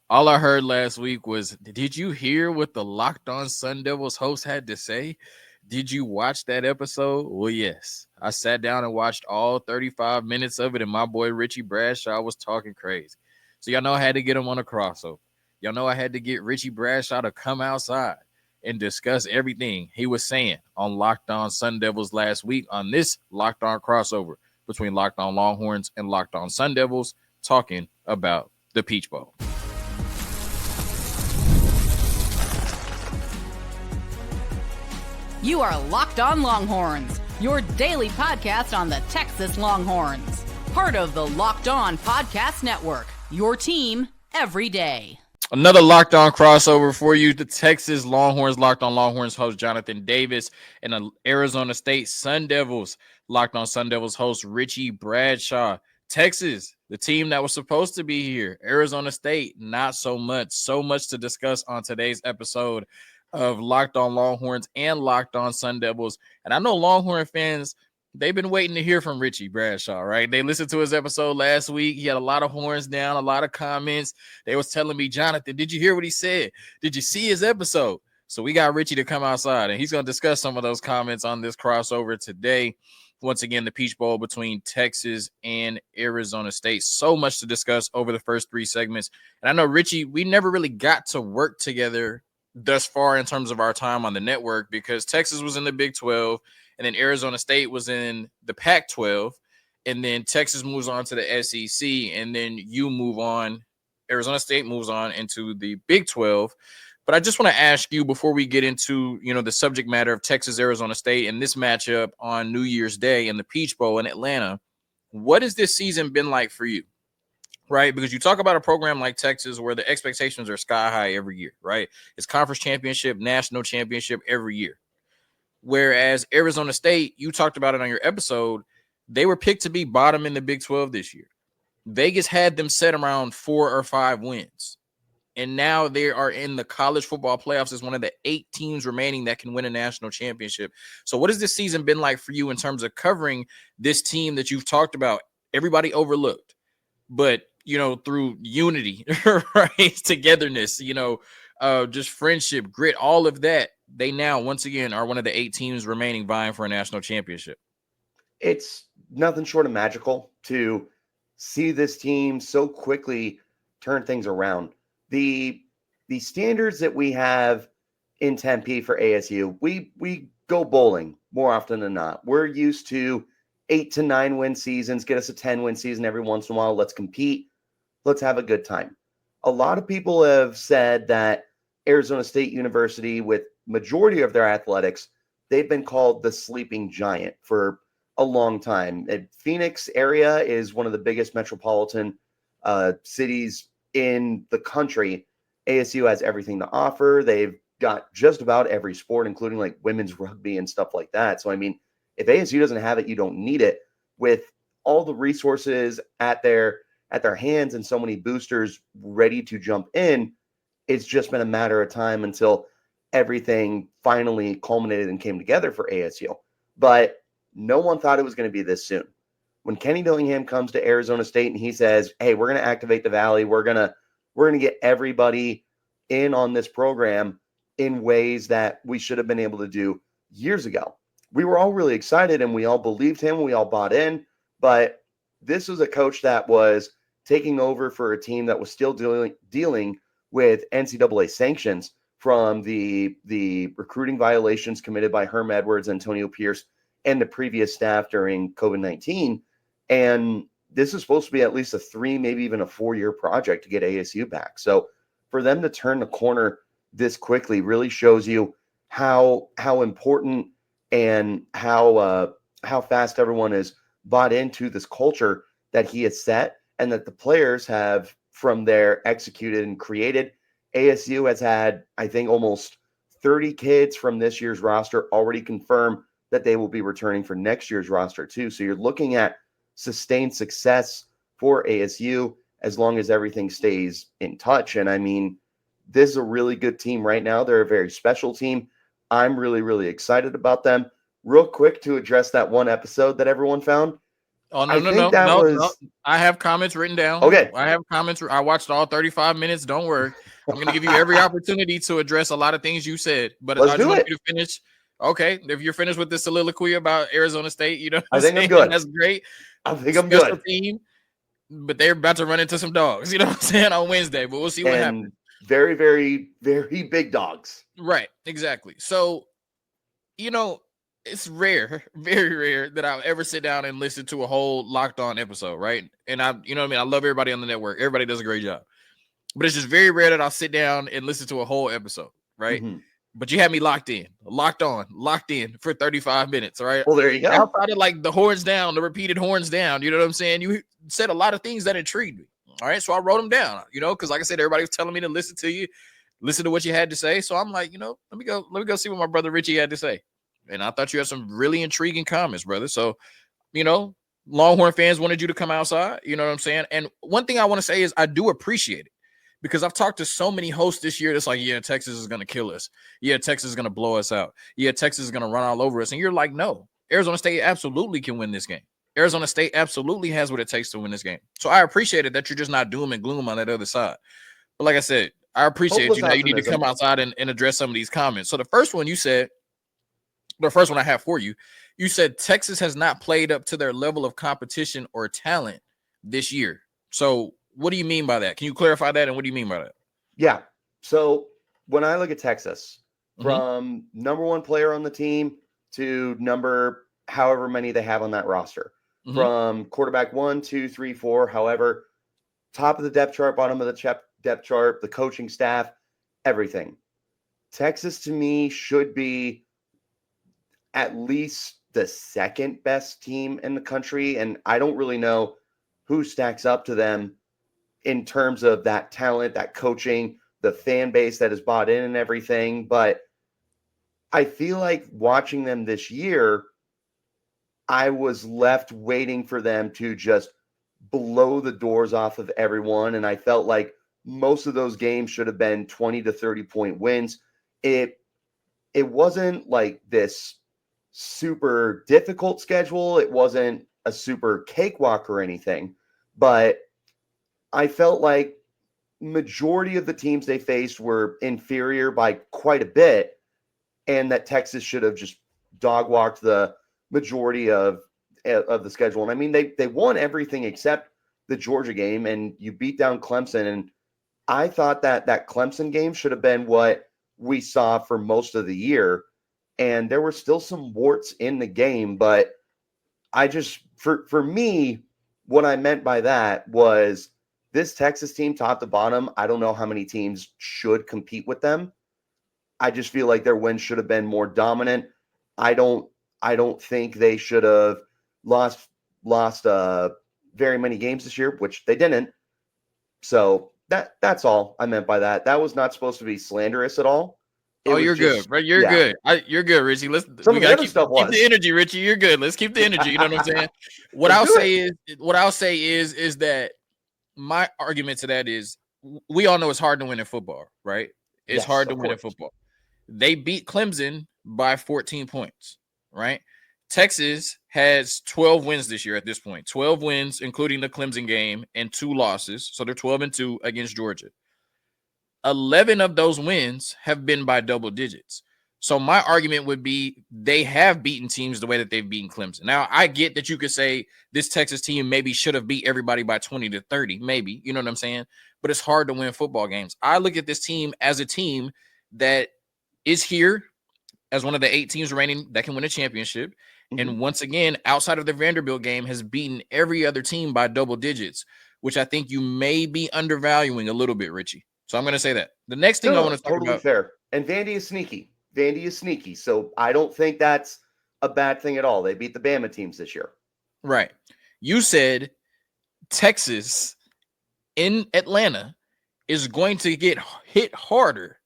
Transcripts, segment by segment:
All I heard last week was, did you hear what the Locked On Sun Devils host had to say? Did you watch that episode? Well, yes. I sat down and watched all 35 minutes of it, and my boy Richie Bradshaw was talking crazy. So y'all know I had to get him on a crossover. Y'all know I had to get Richie Bradshaw to come outside and discuss everything he was saying on Locked On Sun Devils last week on this Locked On crossover between Locked On Longhorns and Locked On Sun Devils, talking about the Peach Bowl. You are Locked On Longhorns, your daily podcast on the Texas Longhorns. Part of the Locked On Podcast Network, your team every day. Another Locked On crossover for you. The Texas Longhorns, Locked On Longhorns host Jonathan Davis, and the Arizona State Sun Devils, Locked On Sun Devils host Richie Bradshaw. Texas, the team that was supposed to be here. Arizona State, not so much. So much to discuss on today's episode of Locked On Longhorns and Locked On Sun Devils. And I know Longhorn fans, they've been waiting to hear from Richie Bradshaw, right? They listened to his episode last week. He had a lot of horns down, a lot of comments. They was telling me, Jonathan, did you hear what he said? Did you see his episode? So we got Richie to come outside, and he's going to discuss some of those comments on this crossover today. Once again, the Peach Bowl between Texas and Arizona State. So much to discuss over the first three segments. And I know, Richie, we never really got to work together thus far in terms of our time on the network because Texas was in the Big 12, and then Arizona State was in the Pac-12, and then Texas moves on to the SEC, and then you move on. Arizona State moves on into the Big 12. But I just want to ask you before we get into, the subject matter of Texas, Arizona State, and this matchup on New Year's Day in the Peach Bowl in Atlanta, what has this season been like for you? Right, because you talk about a program like Texas where the expectations are sky high every year, right? It's conference championship, national championship every year. Whereas Arizona State, you talked about it on your episode, they were picked to be bottom in the Big 12 this year. Vegas had them set around 4 or 5 wins. And now they are in the college football playoffs as one of the 8 teams remaining that can win a national championship. So what has this season been like for you in terms of covering this team that you've talked about? Everybody overlooked. But, through unity, right? Togetherness, just friendship, grit, all of that, they now, once again, are one of the 8 teams remaining vying for a national championship. It's nothing short of magical to see this team so quickly turn things around. The standards that we have in Tempe for ASU, we go bowling more often than not. We're used to 8 to 9 win seasons, get us a 10-win season every once in a while. Let's compete. Let's have a good time. A lot of people have said that Arizona State University, with majority of their athletics, they've been called the sleeping giant for a long time. The Phoenix area is one of the biggest metropolitan cities in the country. ASU has everything to offer. They've got just about every sport, including like women's rugby and stuff like that. So, I mean, if ASU doesn't have it, you don't need it. With all the resources at their hands and so many boosters ready to jump in, it's just been a matter of time until everything finally culminated and came together for ASU. But no one thought it was going to be this soon. When Kenny Dillingham comes to Arizona State and he says, "Hey, we're going to activate the Valley. We're going to get everybody in on this program in ways that we should have been able to do years ago." We were all really excited and we all believed him. We all bought in. But this was a coach that was taking over for a team that was still dealing with NCAA sanctions from the recruiting violations committed by Herm Edwards, Antonio Pierce, and the previous staff during COVID-19. And this is supposed to be at least a 3, maybe even a 4-year project to get ASU back. So for them to turn the corner this quickly really shows you how important and how fast everyone is bought into this culture that he has set and that the players have from there executed and created. ASU has had, I think, almost 30 kids from this year's roster already confirmed that they will be returning for next year's roster too. So you're looking at sustained success for ASU as long as everything stays in touch. And I mean, this is a really good team right now. They're a very special team. I'm really, really excited about them. Real quick to address that one episode that everyone found. Oh, I think that no. was I have comments written down. okay. I have comments. I watched all 35 minutes. Don't worry. I'm going to give you every opportunity to address a lot of things you said, but Let's I just do want it. you to finish. Okay. If you're finished with the soliloquy about Arizona State, you know what I I'm think I'm saying? good. That's great. I think I'm Special good. team, but they're about to run into some dogs, you know what I'm saying, on Wednesday, but we'll see what happens. And very, very, very big dogs. Right. Exactly. So, you know, it's rare, very rare that I'll ever sit down and listen to a whole Locked On episode, right? And you know what I mean? I love everybody on the network. Everybody does a great job. But it's just very rare that I'll sit down and listen to a whole episode, right? Mm-hmm. But you had me locked in for 35 minutes, all right? Well, there you go. Outside of like the horns down, the repeated horns down, you know what I'm saying? You said a lot of things that intrigued me, all right? So I wrote them down, you know, because like I said, everybody was telling me to listen to you, listen to what you had to say. So I'm like, you know, let me go see what my brother Richie had to say. And I thought you had some really intriguing comments, brother. So, you know, Longhorn fans wanted you to come outside. You know what I'm saying? And one thing I want to say is I do appreciate it because I've talked to so many hosts this year that's like, yeah, Texas is going to kill us. Yeah, Texas is going to blow us out. Yeah, Texas is going to run all over us. And you're like, no, Arizona State absolutely can win this game. Arizona State absolutely has what it takes to win this game. So I appreciate it that you're just not doom and gloom on that other side. But like I said, I appreciate Hopeless you. Now you need to optimism. come outside and address some of these comments. So the first one you said, the first one I have for you, you said Texas has not played up to their level of competition or talent this year. So what do you mean by that? Can you clarify that? And what do you mean by that? Yeah. So when I look at Texas, from number one player on the team to number however many they have on that roster, from quarterback 1, 2, 3, 4, however, top of the depth chart, bottom of the depth chart, the coaching staff, everything. Texas to me should be at least the second best team in the country. And I don't really know who stacks up to them in terms of that talent, that coaching, the fan base that is bought in and everything. But I feel like watching them this year, I was left waiting for them to just blow the doors off of everyone. And I felt like most of those games should have been 20 to 30 point wins. It wasn't like this super difficult schedule. It wasn't a super cakewalk or anything, but I felt like majority of the teams they faced were inferior by quite a bit, and that Texas should have just dog walked the majority of the schedule. And I mean, they won everything except the Georgia game, and you beat down Clemson. And I thought that Clemson game should have been what we saw for most of the year. And there were still some warts in the game, but I just, for me, what I meant by that was this Texas team, top to bottom, I don't know how many teams should compete with them. I just feel like their wins should have been more dominant. I don't think they should have lost very many games this year, which they didn't. So that's all I meant by that. That was not supposed to be slanderous at all. You're good, bro. You're good. You're good, Richie. Some of the other stuff keep the energy, Richie. You're good. Let's keep the energy. You know what I'm saying? What I'll say is that my argument to that is we all know it's hard to win in football, right? It's hard to win in football. They beat Clemson by 14 points, right? Texas has 12 wins this year at this point. 12 wins, including the Clemson game, and 2 losses. So they're 12-2 against Georgia. 11 of those wins have been by double digits. So my argument would be they have beaten teams the way that they've beaten Clemson. Now, I get that you could say this Texas team maybe should have beat everybody by 20 to 30, maybe. You know what I'm saying? But it's hard to win football games. I look at this team as a team that is here as one of the 8 teams remaining that can win a championship. And once again, outside of the Vanderbilt game, has beaten every other team by double digits, which I think you may be undervaluing a little bit, Richie. So I'm going to say that. The next thing I want to talk totally about. Fair. And Vandy is sneaky. So I don't think that's a bad thing at all. They beat the Bama teams this year. Right. You said Texas in Atlanta is going to get hit harder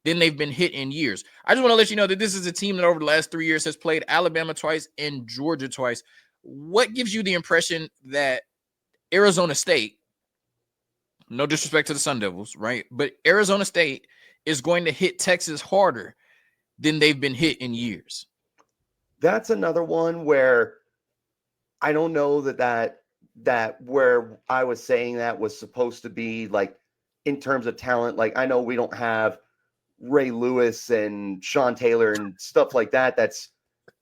than they've been hit in years. I just want to let you know that this is a team that over the last 3 years has played Alabama twice and Georgia twice. What gives you the impression that Arizona State, no disrespect to the Sun Devils, right? But Arizona State is going to hit Texas harder than they've been hit in years? That's another one where I don't know that where I was saying that was supposed to be like in terms of talent. Like I know we don't have Ray Lewis and Sean Taylor and stuff like that. That's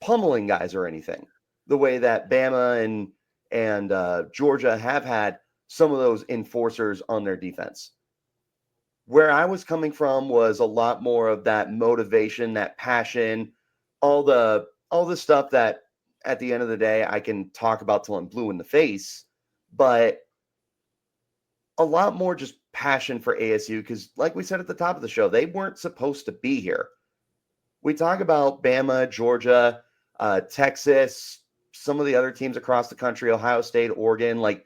pummeling guys or anything. The way that Bama and Georgia have had some of those enforcers on their defense. Where I was coming from was a lot more of that motivation, that passion, all the stuff that at the end of the day I can talk about till I'm blue in the face, but a lot more just passion for ASU because, like we said at the top of the show, they weren't supposed to be here. We talk about Bama, Georgia, Texas, some of the other teams across the country, Ohio State, Oregon, like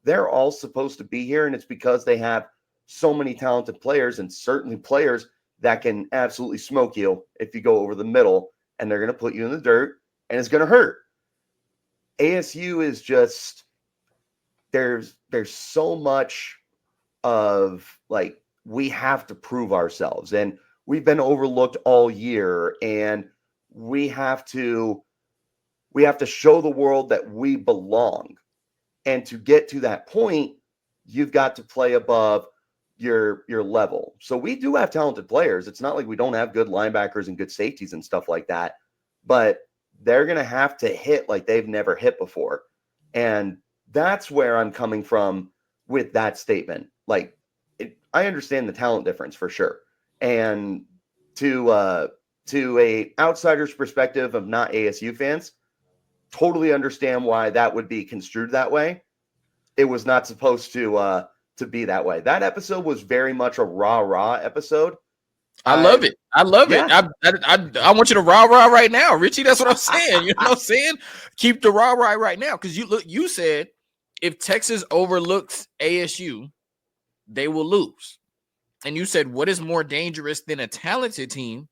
they're all supposed to be here, and it's because they have so many talented players and certainly players that can absolutely smoke you if you go over the middle, and they're going to put you in the dirt, and it's going to hurt. ASU is just there's so much of like we have to prove ourselves, and we've been overlooked all year, and we have to show the world that we belong. And to get to that point, you've got to play above your level. So we do have talented players. It's not like we don't have good linebackers and good safeties and stuff like that, but they're going to have to hit like they've never hit before. And that's where I'm coming from with that statement. Like I understand the talent difference for sure. And to a outsider's perspective of not ASU fans, totally understand why that would be construed that way. It was not supposed to be that way. That episode was very much a rah episode. I love it. I love it. Yeah. I want you to rah right now, Richie. That's what I'm saying. You know what I'm saying? Keep the rah right now, because you said if Texas overlooks ASU, they will lose. And you said what is more dangerous than a talented team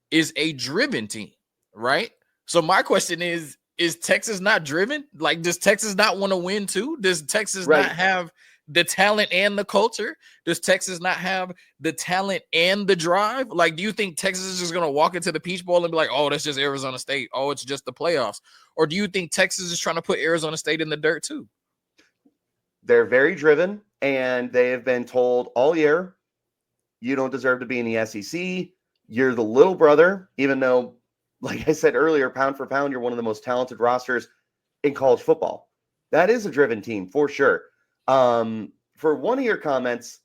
is a driven team, right? So my question is Texas not driven? Like, does Texas not want to win too? Does Texas Right. not have the talent and the culture? Does Texas not have the talent and the drive? Like, do you think Texas is just going to walk into the Peach Bowl and be like, oh, that's just Arizona State. Oh, it's just the playoffs. Or do you think Texas is trying to put Arizona State in the dirt too? They're very driven, and they have been told all year, you don't deserve to be in the SEC. You're the little brother, even though, like I said earlier, pound for pound, you're one of the most talented rosters in college football. That is a driven team for sure. For one of your comments,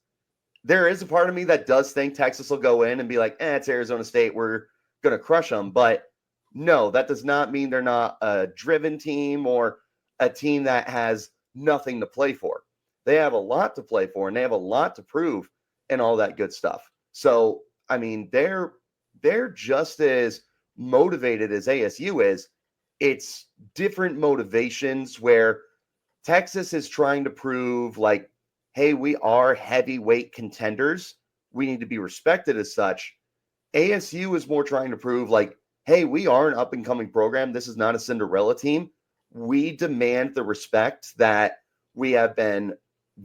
there is a part of me that does think Texas will go in and be like, it's Arizona State. We're going to crush them. But no, that does not mean they're not a driven team or a team that has nothing to play for. They have a lot to play for, and they have a lot to prove and all that good stuff. So, I mean, they're just as motivated as ASU is. It's different motivations where Texas is trying to prove like, hey, we are heavyweight contenders. We need to be respected as such. ASU is more trying to prove like, hey, we are an up-and-coming program. This is not a Cinderella team. We demand the respect that we have been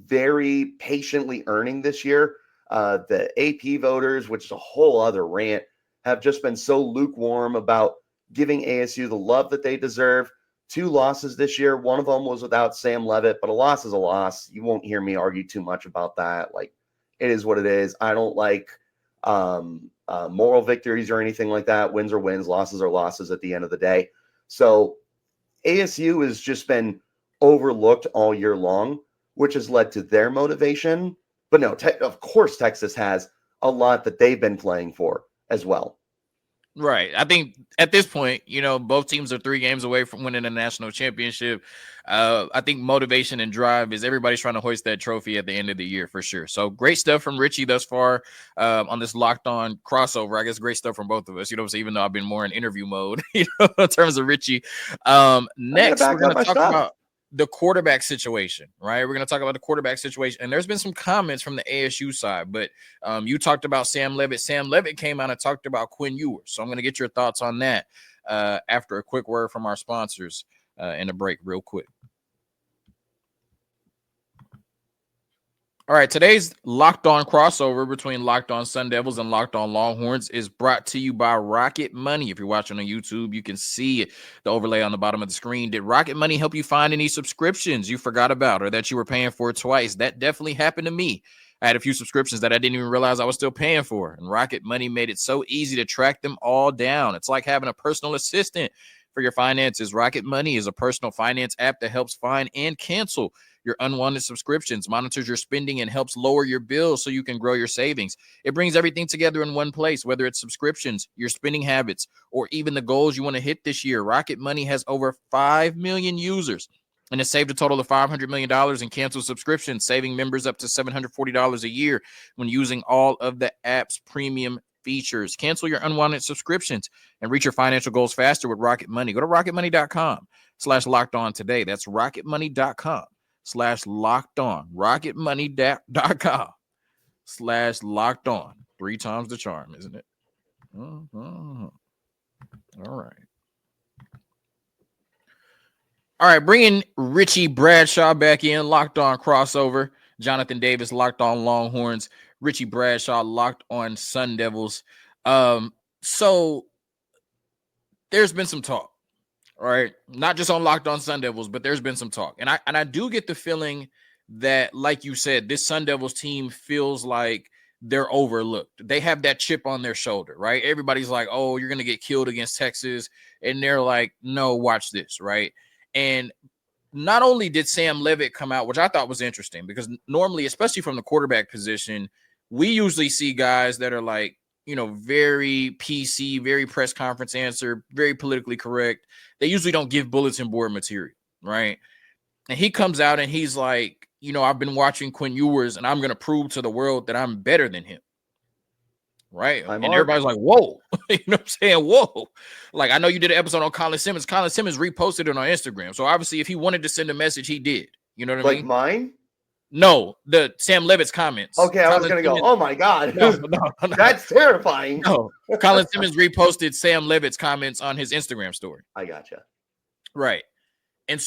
very patiently earning this year. The AP voters, which is a whole other rant, have just been so lukewarm about giving ASU the love that they deserve. 2 losses this year. One of them was without Sam Levitt, but a loss is a loss. You won't hear me argue too much about that. Like, it is what it is. I don't like moral victories or anything like that. Wins are wins, losses are losses at the end of the day. So ASU has just been overlooked all year long, which has led to their motivation. But no, of course, Texas has a lot that they've been playing for as well. Right. I think at this point, both teams are 3 games away from winning a national championship. I think motivation and drive is everybody's trying to hoist that trophy at the end of the year for sure. So great stuff from Richie thus far on this Locked On crossover. I guess great stuff from both of us. You know what I'm saying? Even though I've been more in interview mode, in terms of Richie. Next, we're going to talk about the quarterback situation, right? We're going to talk about the quarterback situation. And there's been some comments from the ASU side, but you talked about Sam Levitt. Sam Levitt came out and talked about Quinn Ewers. So I'm going to get your thoughts on that after a quick word from our sponsors in a break real quick. All right, today's Locked On crossover between Locked On Sun Devils and Locked On Longhorns is brought to you by Rocket Money. If you're watching on YouTube, you can see the overlay on the bottom of the screen. Did Rocket Money help you find any subscriptions you forgot about or that you were paying for twice? That definitely happened to me. I had a few subscriptions that I didn't even realize I was still paying for, and Rocket Money made it so easy to track them all down. It's like having a personal assistant for your finances. Rocket Money is a personal finance app that helps find and cancel your unwanted subscriptions, monitors your spending, and helps lower your bills so you can grow your savings. It brings everything together in one place, whether it's subscriptions, your spending habits, or even the goals you want to hit this year. Rocket Money has over 5 million users and has saved a total of $500 million in canceled subscriptions, saving members up to $740 a year when using all of the app's premium features. Cancel your unwanted subscriptions and reach your financial goals faster with Rocket Money. Go to rocketmoney.com/locked on today. That's rocketmoney.com/locked on. rocketmoney.com/locked on. 3 times the charm, isn't it? All right. All right, bringing Richie Bradshaw back in, Locked On crossover. Jonathan Davis, Locked On Longhorns. Richie Bradshaw, Locked On Sun Devils. So there's been some talk, all right? Not just on Locked On Sun Devils, but there's been some talk. And I do get the feeling that, like you said, this Sun Devils team feels like they're overlooked. They have that chip on their shoulder, right? Everybody's like, oh, you're going to get killed against Texas. And they're like, no, watch this, right? And not only did Sam Leavitt come out, which I thought was interesting, because normally, especially from the quarterback position, we usually see guys that are like, very PC, very press conference answer, very politically correct. They usually don't give bulletin board material, right? And he comes out and he's like, I've been watching Quinn Ewers and I'm going to prove to the world that I'm better than him. Right. And everybody's like, whoa, you know what I'm saying? Whoa. Like, I know you did an episode on Colin Simmons. Colin Simmons reposted it on Instagram. So obviously, if he wanted to send a message, he did. You know what I mean? Like mine? No, the Sam Leavitt's comments. Okay, I was going to go, oh my God. No. That's terrifying. No, Colin Simmons reposted Sam Leavitt's comments on his Instagram story. I gotcha. Right. And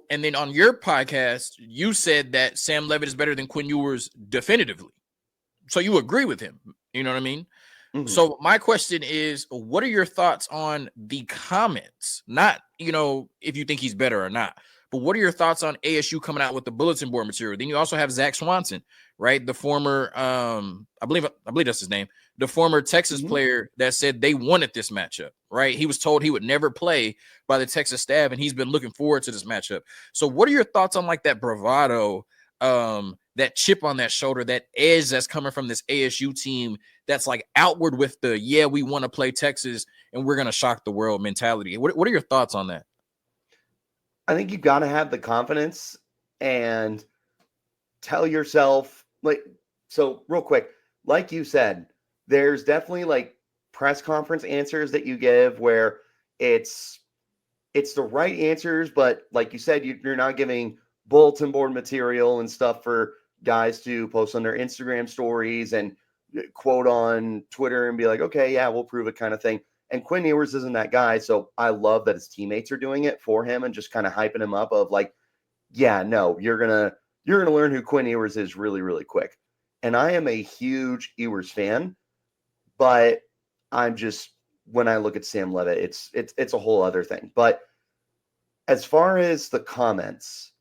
then on your podcast, you said that Sam Leavitt is better than Quinn Ewers definitively. So you agree with him. You know what I mean? Mm-hmm. So my question is, what are your thoughts on the comments? Not, if you think he's better or not, but what are your thoughts on ASU coming out with the bulletin board material? Then you also have Zach Swanson, right? The former, I believe that's his name, the former Texas player that said they wanted this matchup, right? He was told he would never play by the Texas staff, and he's been looking forward to this matchup. So what are your thoughts on like that bravado, that chip on that shoulder, that edge that's coming from this ASU team that's like outward with the, we want to play Texas and we're going to shock the world mentality? What are your thoughts on that? I think you got to have the confidence and tell yourself, so real quick, like you said, there's definitely like press conference answers that you give where it's the right answers, but like you said, you're not giving bulletin board material and stuff for guys to post on their Instagram stories and quote on Twitter and be like, okay, yeah, we'll prove it kind of thing. And Quinn Ewers isn't that guy. So I love that his teammates are doing it for him and just kind of hyping him up of like, yeah, no, you're going to learn who Quinn Ewers is really, really quick. And I am a huge Ewers fan, but I'm just, when I look at Sam Leavitt, it's a whole other thing. But as far as the comments,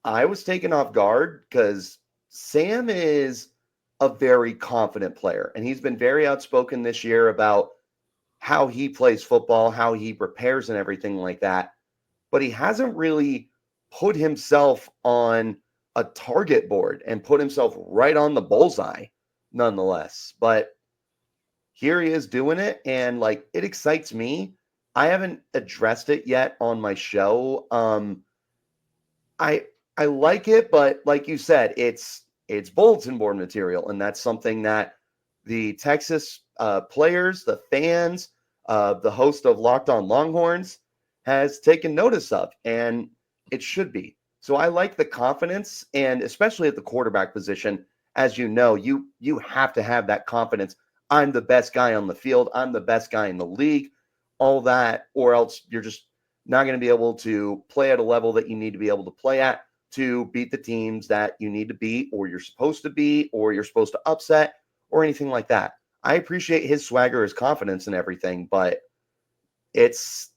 I was taken off guard because Sam is a very confident player, and he's been very outspoken this year about how he plays football, how he prepares and everything like that. But he hasn't really put himself on a target board and put himself right on the bullseye nonetheless. But here he is doing it, and like, it excites me. I haven't addressed it yet on my show. I like it, but like you said, it's bulletin board material, and that's something that the Texas players, the fans, the host of Locked On Longhorns has taken notice of, and it should be. So I like the confidence, and especially at the quarterback position, as you know, you have to have that confidence. I'm the best guy on the field. I'm the best guy in the league, all that, or else you're just not going to be able to play at a level that you need to be able to play at to beat the teams that you need to beat, or you're supposed to beat, or you're supposed to upset, or anything like that. I appreciate his swagger, his confidence and everything, but it's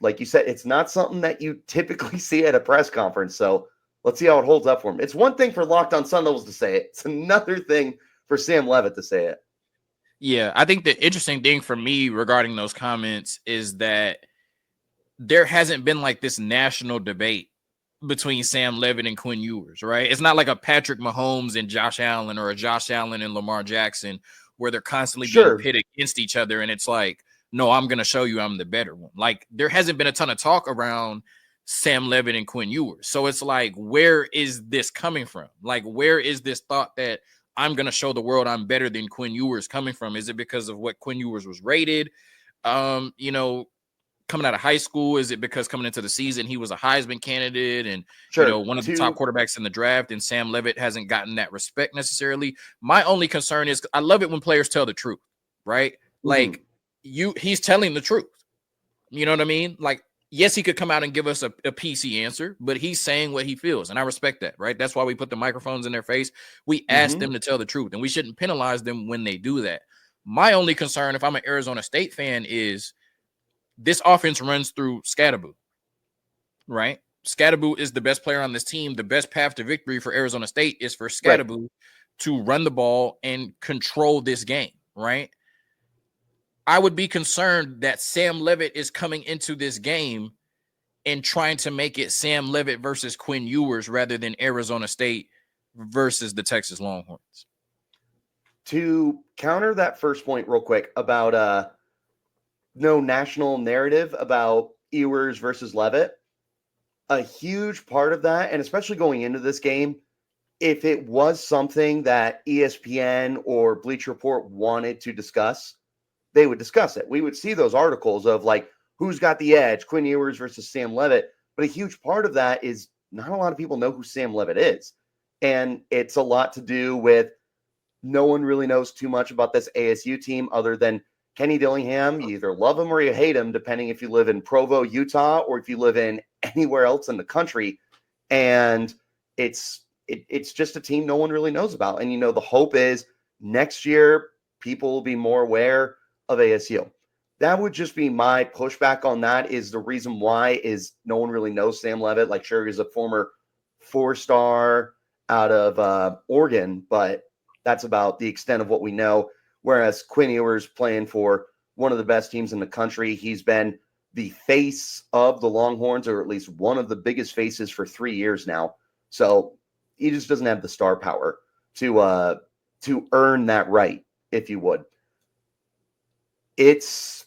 like you said, it's not something that you typically see at a press conference. So let's see how it holds up for him. It's one thing for Locked On Sun Devils to say it. It's another thing for Sam Levitt to say it. Yeah, I think the interesting thing for me regarding those comments is that there hasn't been like this national debate between Sam Levitt and Quinn Ewers, right? It's not like a Patrick Mahomes and Josh Allen or a Josh Allen and Lamar Jackson where they're constantly being pitted against each other. And it's like, no, I'm going to show you I'm the better one. Like, there hasn't been a ton of talk around Sam Levitt and Quinn Ewers. So it's like, where is this coming from? Like, where is this thought that I'm going to show the world I'm better than Quinn Ewers coming from? Is it because of what Quinn Ewers was rated? Coming out of high school? Is it because coming into the season he was a Heisman candidate and one of the top quarterbacks in the draft, and Sam Levitt hasn't gotten that respect necessarily? My only concern is I love it when players tell the truth, right? Like he's telling the truth. You know what I mean? Like, yes, he could come out and give us a PC answer, but he's saying what he feels, and I respect that, right? That's why we put the microphones in their face. We ask them to tell the truth, and we shouldn't penalize them when they do that. My only concern, if I'm an Arizona State fan, is this offense runs through Scatterboo, right? Scatterboo is the best player on this team. The best path to victory for Arizona State is for Scatterboo to run the ball and control this game, right? I would be concerned that Sam Levitt is coming into this game and trying to make it Sam Levitt versus Quinn Ewers rather than Arizona State versus the Texas Longhorns. To counter that first point real quick about no national narrative about Ewers versus Levitt, a huge part of that, and especially going into this game, if it was something that ESPN or Bleacher Report wanted to discuss, they would discuss it. We would see those articles of like, who's got the edge, Quinn Ewers versus Sam Levitt. But a huge part of that is not a lot of people know who Sam Levitt is. And it's a lot to do with no one really knows too much about this ASU team other than Kenny Dillingham. You either love him or you hate him, depending if you live in Provo, Utah, or if you live in anywhere else in the country. And it's just a team no one really knows about. And, the hope is next year people will be more aware of ASU. That would just be my pushback on that. Is the reason why is no one really knows Sam Levitt. Like, sure, he's a former 4-star out of Oregon, but that's about the extent of what we know. Whereas Quinn Ewers playing for one of the best teams in the country, he's been the face of the Longhorns, or at least one of the biggest faces for 3 years now. So he just doesn't have the star power to earn that right, if you would. It's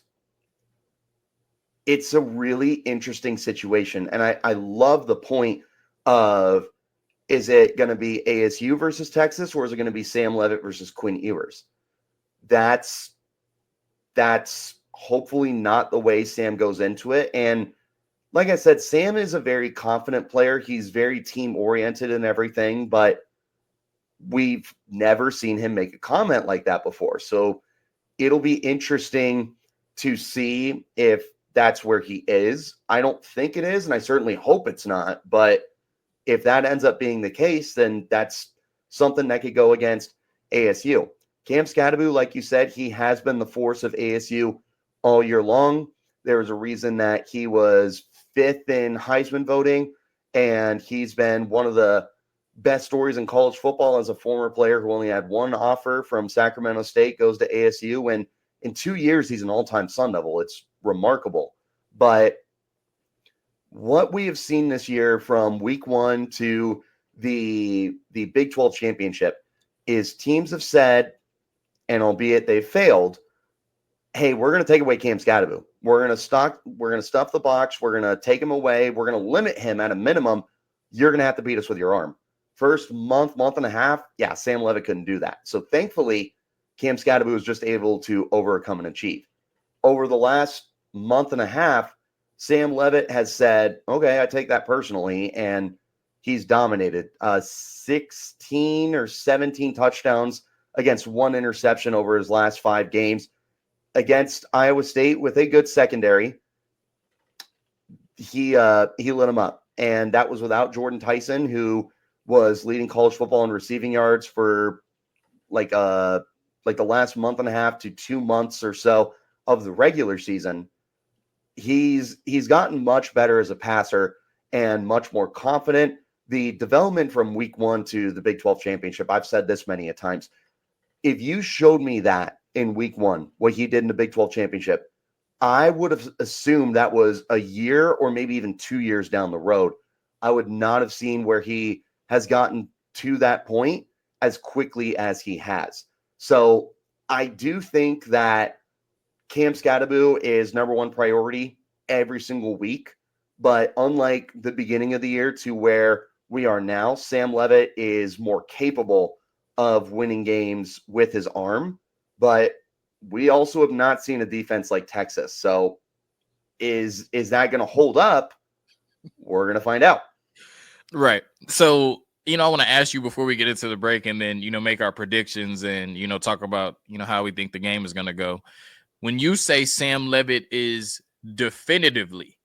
a really interesting situation. And I love the point of, is it going to be ASU versus Texas, or is it going to be Sam Levitt versus Quinn Ewers? That's hopefully not the way Sam goes into it. And like I said, Sam is a very confident player. He's very team-oriented and everything, but we've never seen him make a comment like that before. So it'll be interesting to see if that's where he is. I don't think it is, and I certainly hope it's not. But if that ends up being the case, then that's something that could go against ASU. Cam Scatterboo, like you said, he has been the force of ASU all year long. There was a reason that he was 5th in Heisman voting, and he's been one of the best stories in college football as a former player who only had one offer from Sacramento State, goes to ASU, and in 2 years, he's an all-time Sun Devil. It's remarkable. But what we have seen this year from week 1 to the Big 12 championship is teams have said, and albeit they've failed, hey, we're going to take away Cam Scatterboo. We're going to stuff the box. We're going to take him away. We're going to limit him at a minimum. You're going to have to beat us with your arm. First month and a half, yeah, Sam Levitt couldn't do that. So thankfully, Cam Scatterboo was just able to overcome and achieve. Over the last month and a half, Sam Levitt has said, okay, I take that personally, and he's dominated. 16 or 17 touchdowns against 1 interception over his last 5 games. Against Iowa State with a good secondary, he lit him up. and that was without Jordan Tyson, who was leading college football in receiving yards for like the last month and a half to 2 months or so of the regular season. He's gotten much better as a passer and much more confident. The development from week 1 to the Big 12 championship, I've said this many a times. If you showed me that in week 1, what he did in the Big 12 championship, I would have assumed that was a year or maybe even 2 years down the road. I would not have seen where he has gotten to that point as quickly as he has. So I do think that Cam Scatterbo is number one priority every single week. But unlike the beginning of the year to where we are now, Sam Leavitt is more capable of winning games with his arm. But we also have not seen a defense like Texas. So is that going to hold up? We're going to find out. Right. So, I want to ask you before we get into the break and then, make our predictions and, talk about, how we think the game is going to go. When you say Sam Leavitt is definitively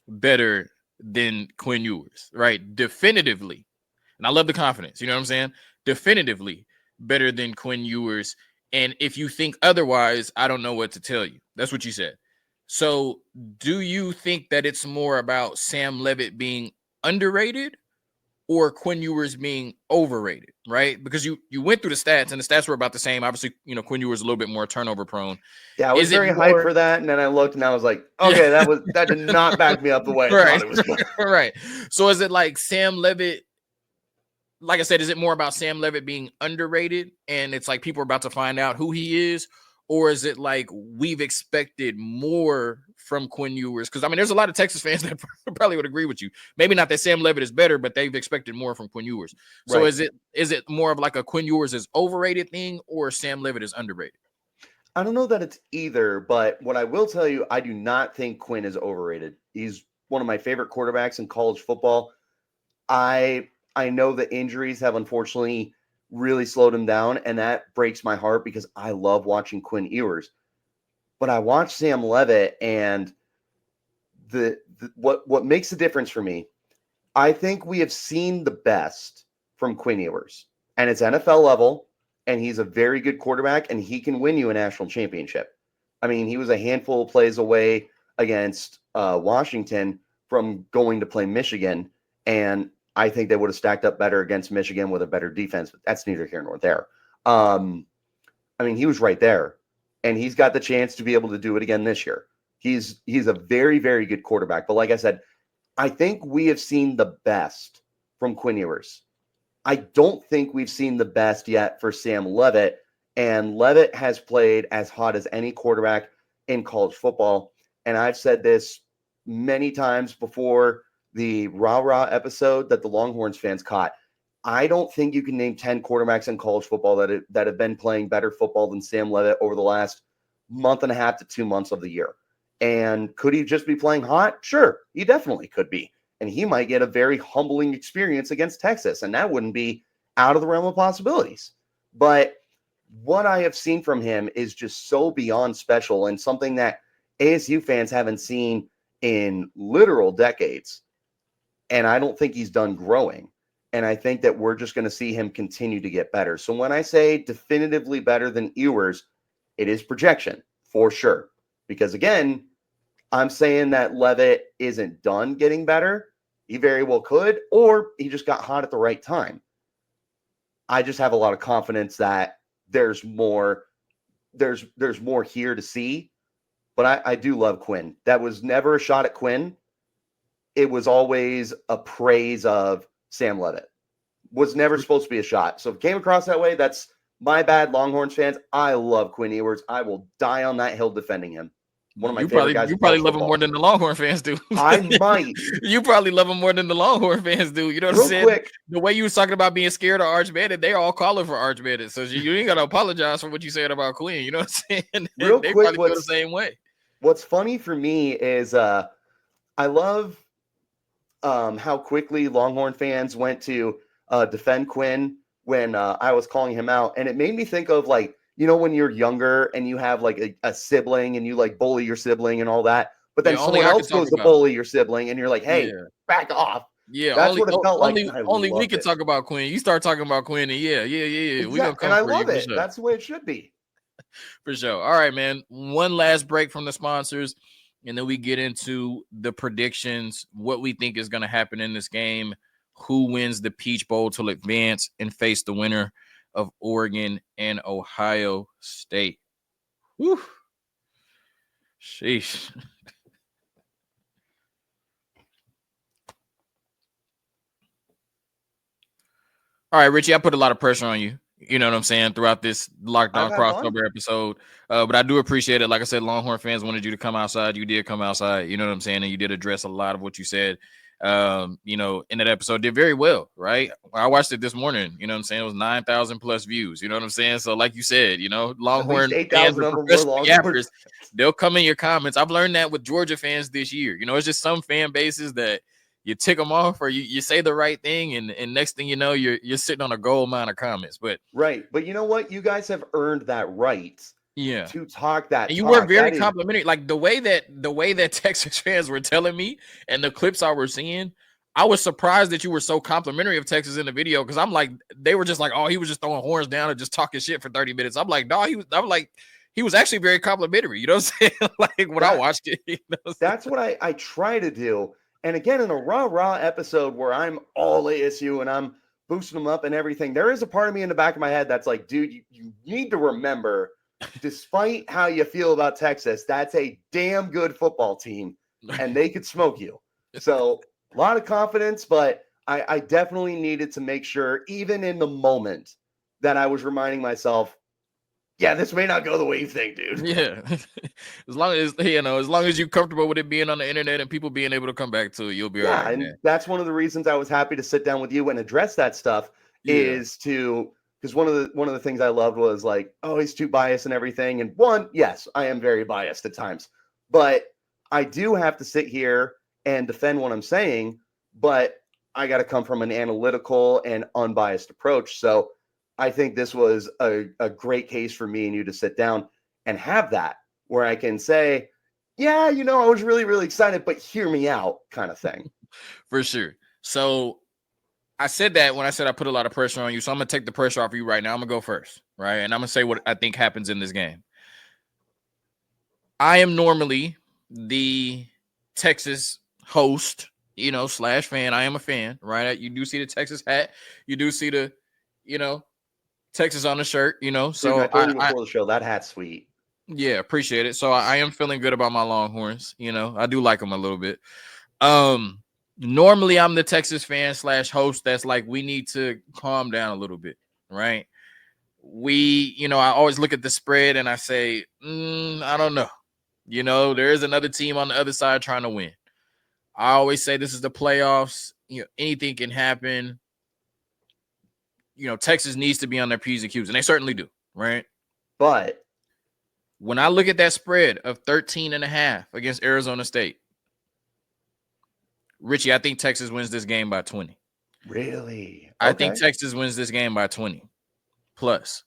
better than Quinn Ewers, right? Definitively. And I love the confidence. You know what I'm saying? Definitively better than Quinn Ewers. And if you think otherwise, I don't know what to tell you. That's what you said. So do you think that it's more about Sam Leavitt being underrated or Quinn Ewers being overrated, right? Because you went through the stats and the stats were about the same. Obviously, Quinn Ewers is a little bit more turnover prone. Yeah, I was very hyped for that, and then I looked and I was like, okay, that did not back me up the way I thought it was going. Right. So is it like Sam Leavitt? Like I said, is it more about Sam Leavitt being underrated and it's like people are about to find out who he is? Or is it like we've expected more from Quinn Ewers? Because, there's a lot of Texas fans that probably would agree with you. Maybe not that Sam Leavitt is better, but they've expected more from Quinn Ewers. So right. is it more of like a Quinn Ewers is overrated thing or Sam Leavitt is underrated? I don't know that it's either, but what I will tell you, I do not think Quinn is overrated. He's one of my favorite quarterbacks in college football. I know the injuries have unfortunately really slowed him down, and that breaks my heart because I love watching Quinn Ewers. But I watch Sam Leavitt, and what makes the difference for me, I think we have seen the best from Quinn Ewers, and it's NFL level, and he's a very good quarterback, and he can win you a national championship. He was a handful of plays away against Washington from going to play Michigan, and I think they would have stacked up better against Michigan with a better defense, but that's neither here nor there. He was right there, and he's got the chance to be able to do it again this year. He's a very, very good quarterback. But like I said, I think we have seen the best from Quinn Ewers. I don't think we've seen the best yet for Sam Leavitt, and Leavitt has played as hot as any quarterback in college football. And I've said this many times before the rah-rah episode that the Longhorns fans caught. I don't think you can name 10 quarterbacks in college football that have been playing better football than Sam Leavitt over the last month and a half to 2 months of the year. And could he just be playing hot? Sure, he definitely could be. And he might get a very humbling experience against Texas, and that wouldn't be out of the realm of possibilities. But what I have seen from him is just so beyond special and something that ASU fans haven't seen in literal decades. And I don't think he's done growing. And I think that we're just going to see him continue to get better. So when I say definitively better than Ewers, it is projection for sure. Because again, I'm saying that Leavitt isn't done getting better. He very well could, or he just got hot at the right time. I just have a lot of confidence that there's more here to see. But I do love Quinn. That was never a shot at Quinn. It was always a praise of Sam Leavitt. Was never supposed to be a shot. So if it came across that way, that's my bad, Longhorns fans. I love Quinn Ewers. I will die on that hill defending him. One of my favorite guys. You probably love him more than the Longhorn fans do. I might. You probably love him more than the Longhorn fans do. You know what I'm saying? Quick. The way you was talking about being scared of Arch Manning, they're all calling for Arch Manning. So you ain't got to apologize for what you said about Quinn. You know what I'm saying? They quick, probably feel the same way. What's funny for me is I love how quickly Longhorn fans went to defend Quinn when I was calling him out. And it made me think of when you're younger and you have a sibling and you bully your sibling and all that, but then only someone I can else talk goes to about. bully your sibling, and you're like, hey, Yeah. back off. Yeah, That's what it felt like. And I only we loved can it. talk about Quinn. You start talking about Quinn, and yeah. We gonna Exactly. And come I for you love for it. sure. That's the way it should be. For sure. All right, man. One last break from the sponsors, and then we get into the predictions, what we think is going to happen in this game, who wins the Peach Bowl to advance and face the winner of Oregon and Ohio State. Whew. Sheesh. All right, Richie, I put a lot of pressure on you. You know what I'm saying? Throughout this lockdown crossover episode. But I do appreciate it. Like I said, Longhorn fans wanted you to come outside. You did come outside. You know what I'm saying? And you did address a lot of what you said, in that episode. Did very well, right? I watched it this morning. You know what I'm saying? It was 9,000 plus views. You know what I'm saying? So like you said, Longhorn fans are professional yappers. They'll come in your comments. I've learned that with Georgia fans this year. It's just some fan bases that you tick them off, or you say the right thing, and next thing you know, you're sitting on a gold mine of comments. But But you know what? You guys have earned that right. Yeah. To talk that. And you were very complimentary. Like the way that Texas fans were telling me, and the clips I was seeing, I was surprised that you were so complimentary of Texas in the video, because I'm like, they were just like, oh, he was just throwing horns down and just talking shit for 30 minutes. I'm like, no, he was actually very complimentary. You know what I'm saying? Like when I watched it. That's what I try to do. And again, in a raw episode where I'm all ASU and I'm boosting them up and everything, there is a part of me in the back of my head that's like, dude, you need to remember, despite how you feel about Texas, that's a damn good football team, and they could smoke you. So a lot of confidence, but I definitely needed to make sure, even in the moment, that I was reminding myself, yeah, this may not go the way you think, dude. Yeah. As long as you're comfortable with it being on the internet and people being able to come back to it, you'll be all right, and man. that's one of the reasons I was happy to sit down with you and address that stuff. Because one of the things I loved was like, oh, he's too biased and everything. And one, yes, I am very biased at times, but I do have to sit here and defend what I'm saying, but I got to come from an analytical and unbiased approach. So I think this was a great case for me and you to sit down and have that, where I can say, yeah, I was really, really excited, but hear me out kind of thing. For sure. So I said that when I said I put a lot of pressure on you. So I'm going to take the pressure off you right now. I'm going to go first, right? And I'm going to say what I think happens in this game. I am normally the Texas host, / fan. I am a fan, right? You do see the Texas hat. You do see the, Texas on the shirt, So dude, I told you before the show, that hat's sweet. Yeah, appreciate it. So I am feeling good about my Longhorns. I do like them a little bit. Normally I'm the Texas fan / host that's like, we need to calm down a little bit, right? I always look at the spread and I say, I don't know. There is another team on the other side trying to win. I always say this is the playoffs. Anything can happen. Texas needs to be on their P's and Q's, and they certainly do, right? But when I look at that spread of 13.5 against Arizona State, Richie, I think Texas wins this game by 20. Really? I think Texas wins this game by 20 plus.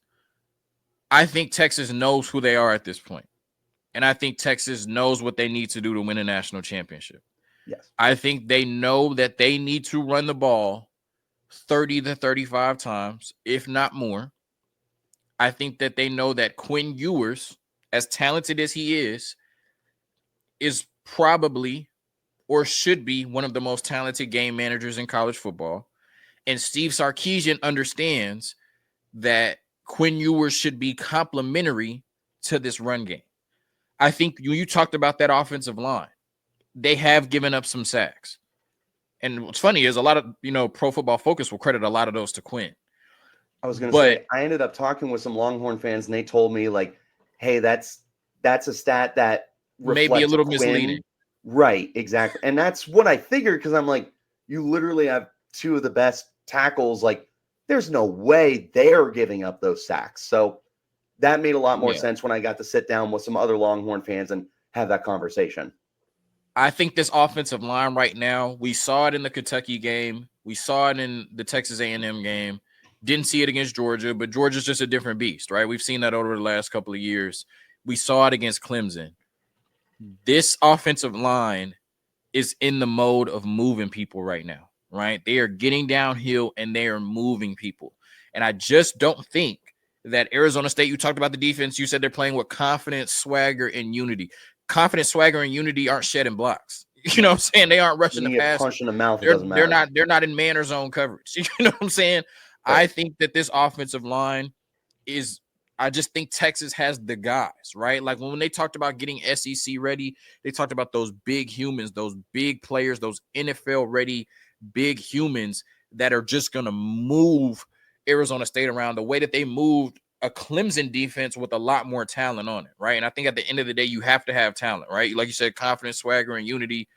I think Texas knows who they are at this point. And I think Texas knows what they need to do to win a national championship. Yes. I think they know that they need to run the ball 30 to 35 times, if not more. I think that they know that Quinn Ewers, as talented as he is probably or should be one of the most talented game managers in college football. And Steve Sarkisian understands that Quinn Ewers should be complementary to this run game. I think you talked about that offensive line. They have given up some sacks. And what's funny is a lot of, Pro Football Focus will credit a lot of those to Quinn. I was going to say, I ended up talking with some Longhorn fans, and they told me, like, hey, that's a stat that maybe a little Quinn. Misleading. Right, exactly. And that's what I figured, because I'm like, you literally have two of the best tackles. Like, there's no way they're giving up those sacks. So that made a lot more sense when I got to sit down with some other Longhorn fans and have that conversation. I think this offensive line right now, we saw it in the Kentucky game. We saw it in the Texas A&M game. Didn't see it against Georgia, but Georgia's just a different beast, right? We've seen that over the last couple of years. We saw it against Clemson. this offensive line is in the mode of moving people right now, right? They are getting downhill and they are moving people. And I just don't think that Arizona State, you talked about the defense, you said they're playing with confidence, swagger, and unity. Confidence, swagger, and unity aren't shedding blocks. You know what I'm saying? They aren't rushing When the you get passer. punched in the mouth, it They're doesn't they're matter. not in man or zone coverage. You know what I'm saying? Right. I think that this offensive line is I just think Texas has the guys, right? Like when they talked about getting SEC ready, they talked about those big humans, those big players, those NFL ready big humans that are just going to move Arizona State around the way that they moved a Clemson defense with a lot more talent on it, right? And I think at the end of the day, you have to have talent, right? Like you said, confidence, swagger, and unity,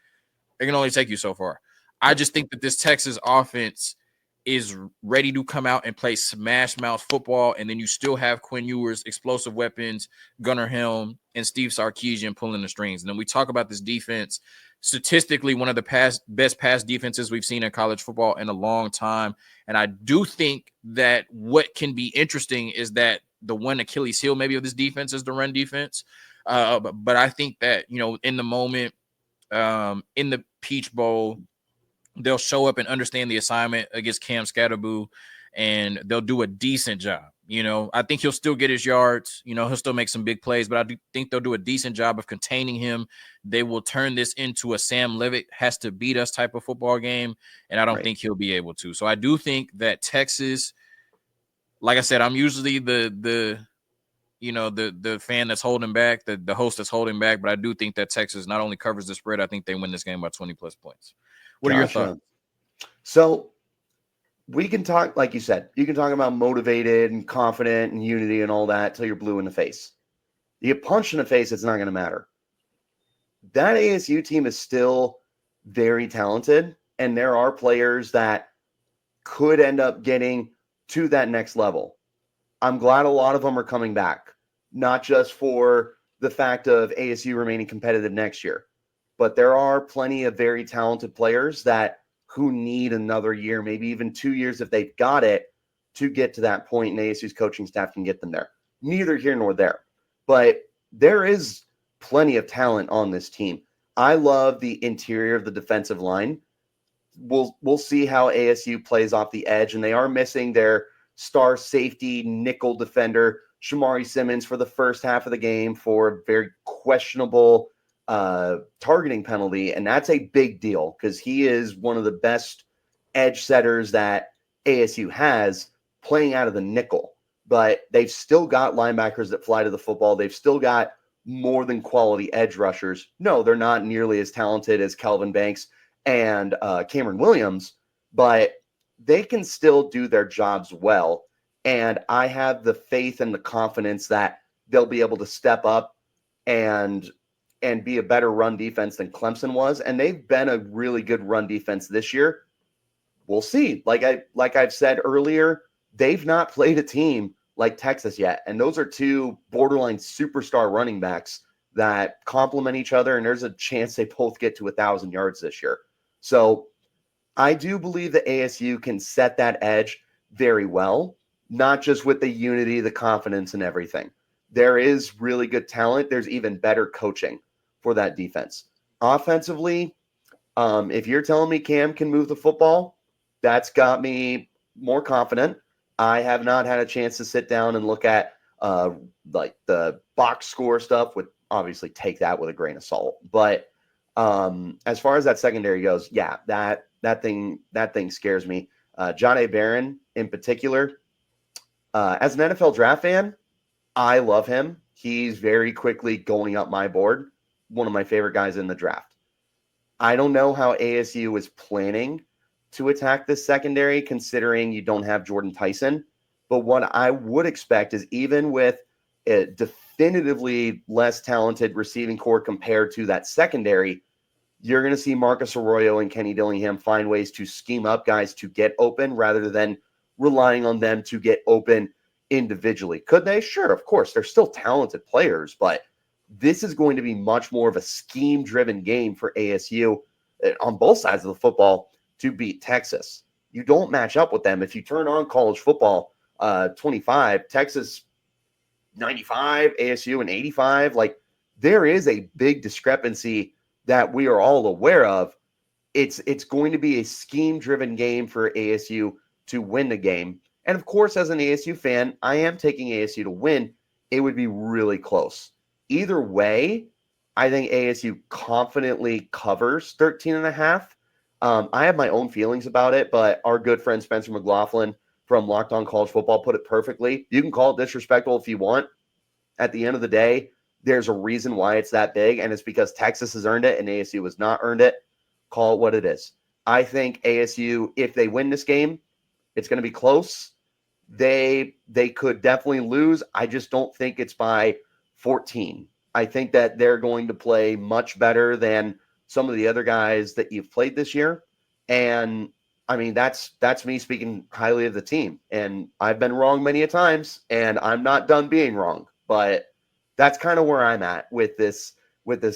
it can only take you so far. I just think that this Texas offense is ready to come out and play smash mouth football, and then you still have Quinn Ewers, explosive weapons, Gunnar Helm, and Steve Sarkisian pulling the strings. And then we talk about this defense, statistically one of the best pass defenses we've seen in college football in a long time. And I do think that what can be interesting is that the one Achilles heel maybe of this defense is the run defense. But I think that, you know, in the moment, in the Peach Bowl, they'll show up and understand the assignment against Cam Scatterboo, and they'll do a decent job. You know, I think he'll still get his yards. You know, he'll still make some big plays, but I do think they'll do a decent job of containing him. They will turn this into a Sam Levitt has to beat us type of football game, and I don't think he'll be able to. So I do think that Texas, like I said, I'm usually the fan that's holding back, the host that's holding back, but I do think that Texas not only covers the spread, I think they win this game by 20 plus points. What are your thoughts? So we can talk, like you said, you can talk about motivated and confident and unity and all that till you're blue in the face. You get punched in the face, it's not going to matter. That ASU team is still very talented, and there are players that could end up getting to that next level. I'm glad a lot of them are coming back, not just for the fact of ASU remaining competitive next year, but there are plenty of very talented players that who need another year, maybe even 2 years if they've got it to get to that point, and ASU's coaching staff can get them there. Neither here nor there. But there is plenty of talent on this team. I love the interior of the defensive line. We'll see how ASU plays off the edge, and they are missing their star safety nickel defender, Shamari Simmons, for the first half of the game for a very questionable targeting penalty, and that's a big deal because he is one of the best edge setters that ASU has playing out of the nickel. But they've still got linebackers that fly to the football. They've still got more than quality edge rushers. No, they're not nearly as talented as Kelvin Banks and Cameron Williams, but they can still do their jobs well. And I have the faith and the confidence that they'll be able to step up and be a better run defense than Clemson was. And they've been a really good run defense this year. We'll see. Like I've said earlier, they've not played a team like Texas yet. And those are two borderline superstar running backs that complement each other. And there's a chance they both get to 1,000 yards this year. So I do believe that ASU can set that edge very well, not just with the unity, the confidence, and everything. There is really good talent. There's even better coaching for that defense. Offensively, if you're telling me Cam can move the football, that's got me more confident. I have not had a chance to sit down and look at like the box score stuff. Would obviously take that with a grain of salt. But as far as that secondary goes, yeah, that thing scares me. John A. Barron in particular, as an NFL draft fan, I love him. He's very quickly going up my board. One of my favorite guys in the draft. I don't know how ASU is planning to attack this secondary, considering you don't have Jordan Tyson. But what I would expect is, even with a definitively less talented receiving core compared to that secondary, you're going to see Marcus Arroyo and Kenny Dillingham find ways to scheme up guys to get open rather than relying on them to get open individually. Could they? Sure, of course. They're still talented players, but this is going to be much more of a scheme-driven game for ASU on both sides of the football to beat Texas. You don't match up with them. If you turn on college football 25, Texas 95, ASU and 85, like there is a big discrepancy that we are all aware of. It's going to be a scheme-driven game for ASU to win the game. And of course, as an ASU fan, I am taking ASU to win. It would be really close. Either way, I think ASU confidently covers 13.5. I have my own feelings about it, but our good friend Spencer McLaughlin from Locked On College Football put it perfectly. You can call it disrespectful if you want. At the end of the day, there's a reason why it's that big, and it's because Texas has earned it and ASU has not earned it. Call it what it is. I think ASU, if they win this game, it's going to be close. They could definitely lose. I just don't think it's by 14. I think that they're going to play much better than some of the other guys that you've played this year. And I mean, that's me speaking highly of the team. And I've been wrong many a times, and I'm not done being wrong. But that's kind of where I'm at with this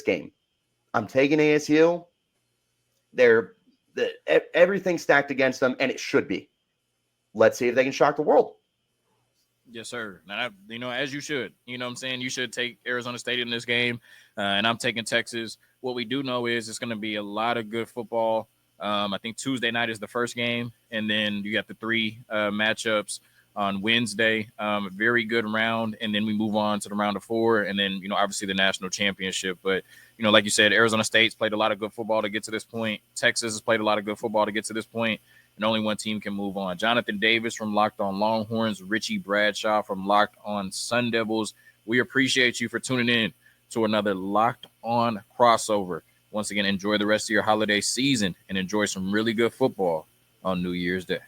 game. I'm taking ASU. Everything's stacked against them, and it should be. Let's see if they can shock the world. Yes, sir. Now, as you should. You know what I'm saying? You should take Arizona State in this game, and I'm taking Texas. What we do know is it's going to be a lot of good football. I think Tuesday night is the first game, and then you got the 3 matchups on Wednesday. Very good round, and then we move on to the round of 4, and then, obviously the national championship. But, like you said, Arizona State's played a lot of good football to get to this point. Texas has played a lot of good football to get to this point. And only one team can move on. Jonathan Davis from Locked On Longhorns, Richie Bradshaw from Locked On Sun Devils. We appreciate you for tuning in to another Locked On crossover. Once again, enjoy the rest of your holiday season and enjoy some really good football on New Year's Day.